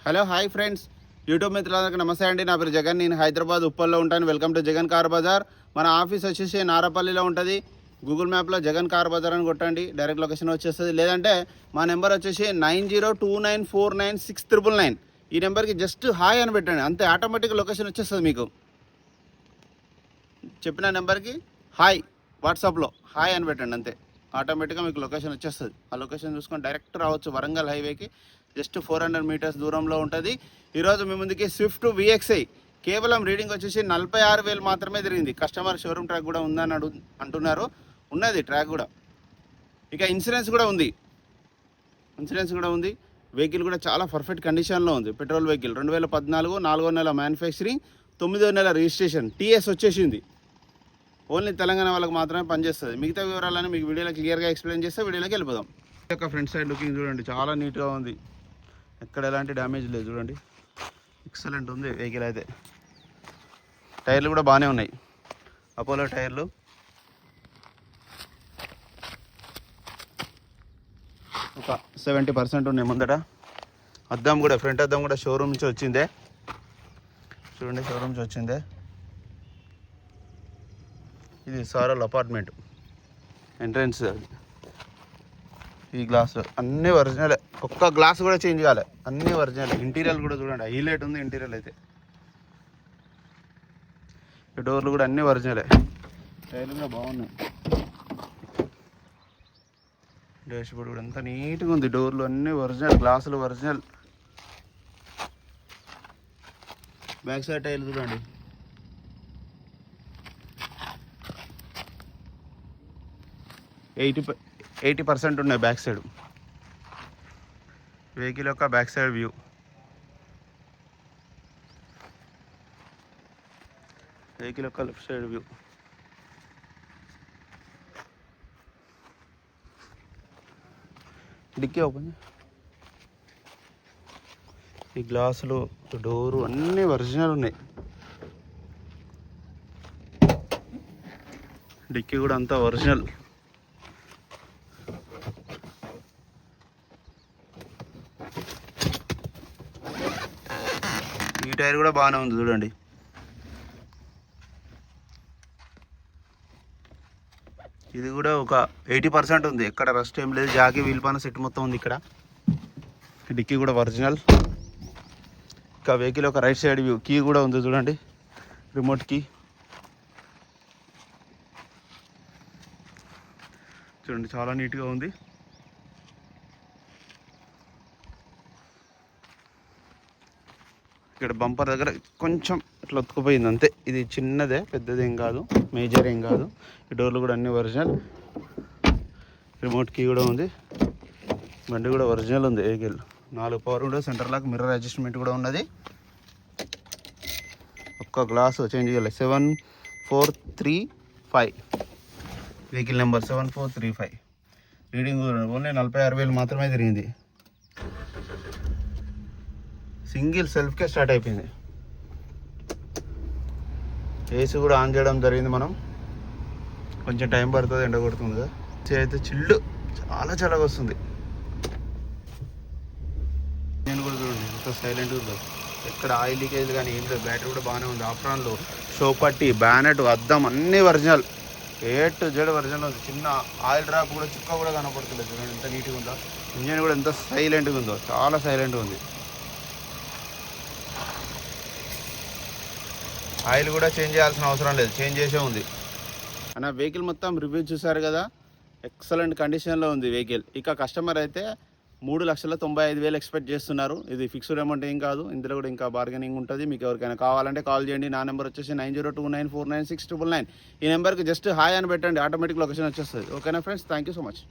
Hello hi friends, YouTube మిత్రులందరికీ నమస్తే అండి. నా పేరు జగన్. నేను హైదరాబాద్ ఉప్పల్లో ఉంటాను. Welcome to Jagan car bazaar. మన ఆఫీస్ వచ్చేసి నారపల్లిలో ఉంటుంది. గూగుల్ మ్యాప్లో జగన్ కార్ బజార్ అని కొట్టండి, డైరెక్ట్ లొకేషన్ వచ్చేస్తుంది. లేదంటే మా నెంబర్ వచ్చేసి 9029496999. ఈ నెంబర్కి జస్ట్ హాయ్ అని పెట్టండి, అంతే ఆటోమేటిక్గా లొకేషన్ వచ్చేస్తుంది. మీకు చెప్పిన నెంబర్కి హాయ్, వాట్సాప్లో హాయ్ అని పెట్టండి, అంతే ఆటోమేటిక్గా మీకు లొకేషన్ వచ్చేస్తుంది. ఆ లొకేషన్ చూసుకొని డైరెక్ట్ రావచ్చు వరంగల్ హైవేకి. జస్ట్ 400 మీటర్స్ దూరంలో ఉంటుంది. ఈరోజు మీ ముందుకి స్విఫ్ట్ VXI కేవలం రీడింగ్ వచ్చేసి 46,000 మాత్రమే తిరిగింది. కస్టమర్ షోరూమ్ ట్రాక్ కూడా ఉందని అంటున్నారు. ఉన్నది ట్రాక్ కూడా. ఇక ఇన్సూరెన్స్ కూడా ఉంది. వెహికల్ కూడా చాలా పర్ఫెక్ట్ కండిషన్లో ఉంది. పెట్రోల్ వెహికల్ 2014 4వ నెల మ్యానుఫ్యాక్చరింగ్, 9వ నెల రిజిస్ట్రేషన్, TS వచ్చేసింది. ఓన్లీ తెలంగాణ వాళ్ళకి మాత్రమే పనిచేస్తుంది. మిగతా వివరాలను మీకు వీడియోలో క్లియర్గా ఎక్స్ప్లెయిన్ చేస్తే వీడియోలోకి వెళ్ళిపోదాం. యొక్క ఫ్రంట్ సైడ్ లుకింగ్ చూడండి, చాలా నీట్గా ఉంది. ఎక్కడ ఎలాంటి డ్యామేజ్ లేదు. చూడండి, ఎక్సలెంట్ ఉంది వెహికల్ అయితే. టైర్లు కూడా బాగానే ఉన్నాయి, అపోలో టైర్లు. ఒక 70% ఉన్నాయి ముందట. అద్దం కూడా, ఫ్రంట్ అద్దం కూడా షోరూమ్ నుంచి వచ్చిందే. చూడండి, షోరూమ్ నుంచి వచ్చిందే. ఇది సారల్ అపార్ట్మెంట్ ఎంట్రన్స్. ఈ గ్లాస్ అన్నీ ఒరిజినలే, ఒక్క గ్లాస్ కూడా చేంజ్ కాలే, అన్నీ ఒరిజినల్. ఇంటీరియర్ కూడా చూడండి, హైలైట్ ఉంది ఇంటీరియర్ అయితే. ఈ డోర్లు కూడా అన్నీ ఒరిజినలే, టైర్లు కూడా బాగున్నాయి. డాష్ బోర్డ్ కూడా అంతా నీట్గా ఉంది. డోర్లు అన్నీ ఒరిజినల్, గ్లాసులు ఒరిజినల్. బ్యాక్ సైడ్ టైర్లు చూడండి, ఎయిటీ పర్సెంట్ ఉన్నాయి బ్యాక్ సైడ్. వెహికల్ యొక్క బ్యాక్ సైడ్ వ్యూ. వెహికల్ యొక్క left side view. Dickey open. ఈ గ్లాసులు, డోరు అన్నీ ఒరిజినల్ ఉన్నాయి. డిక్కీ కూడా అంతా ఒరిజినల్. ఈ టైర్ కూడా బాగానే ఉంది చూడండి. ఇది కూడా ఒక 80% ఉంది, ఎక్కడ రస్ట్ ఏం లేదు. జాకీ వీల్ పైన సెట్ మొత్తం ఉంది ఇక్కడ. డిక్కీ కూడా ఒరిజినల్. ఇంకా వెహికల్ ఒక రైట్ సైడ్ వ్యూ. కీ కూడా ఉంది చూడండి, రిమోట్ కీ. చూడండి, చాలా నీట్గా ఉంది. ఇక్కడ బంపర్ దగ్గర కొంచెం ఇట్లా ఒత్తుకుపోయింది అంతే. ఇది చిన్నదే, పెద్దదేం కాదు, మేజర్ ఏం కాదు. ఈ డోర్లు కూడా అన్నీ ఒరిజినల్. రిమోట్ కీ కూడా ఉంది. బండి కూడా ఒరిజినల్ ఉంది వెహికల్. 4 పవర్ కూడా, సెంటర్ లాక్, మిర్రర్ అడ్జస్ట్మెంట్ కూడా ఉన్నది. ఒక్క గ్లాస్ చేంజ్ చేయాలి. 7435 వెహికల్ నెంబర్ 7435. రీడింగ్ ఓన్లీ 46,000 మాత్రమే తిరిగింది. సింగిల్ సెల్ఫ్కే స్టార్ట్ అయిపోయింది. ఏసీ కూడా ఆన్ చేయడం జరిగింది మనం. కొంచెం టైం పడుతుంది, ఎండ కొడుతుంది కదా. అయితే చిల్లు చాలా చల్లగా వస్తుంది. నేను కూడా చూడండి ఎంత సైలెంట్గా ఉంది, ఎక్కడ ఆయిల్ లీకేజ్ కానీ ఏం లేదు. బ్యాటరీ కూడా బాగానే ఉంది. ఆప్రాన్లు, షో పట్టి, బ్యానెట్, అద్దం అన్నీ original. A to Z original ఉంది. చిన్న ఆయిల్ డ్రాప్ కూడా, చుక్క కూడా కనపడుతుంది. చూడండి ఎంత నీట్గా ఉందో. ఇంజన్ కూడా ఎంత సైలెంట్గా ఉందో, చాలా సైలెంట్గా ఉంది. ఆయిల్ కూడా చేంజ్ చేయాల్సిన అవసరం లేదు, చేంజ్ చేసే ఉంది. అన్న వెహికల్ మొత్తం రివ్యూ చూసారు కదా, ఎక్సలెంట్ కండిషన్లో ఉంది వెహికల్. ఇక కస్టమర్ అయితే 3,95,000 ఎక్స్పెక్ట్ చేస్తున్నారు. ఇది ఫిక్స్డ్ అమౌంట్ ఏం కాదు, ఇందులో కూడా ఇంకా బార్గెనింగ్ ఉంటుంది. మీకు ఎవరికైనా కావాలంటే కాల్ చేయండి. నా నెంబర్ వచ్చేసి 9029496999. ఈ నెంబర్కి జస్ట్ హాయ్ అని పెట్టండి, ఆటోమేటిక్ లొకేషన్ వచ్చేస్తుంది. ఓకేనా friends, thank you so much.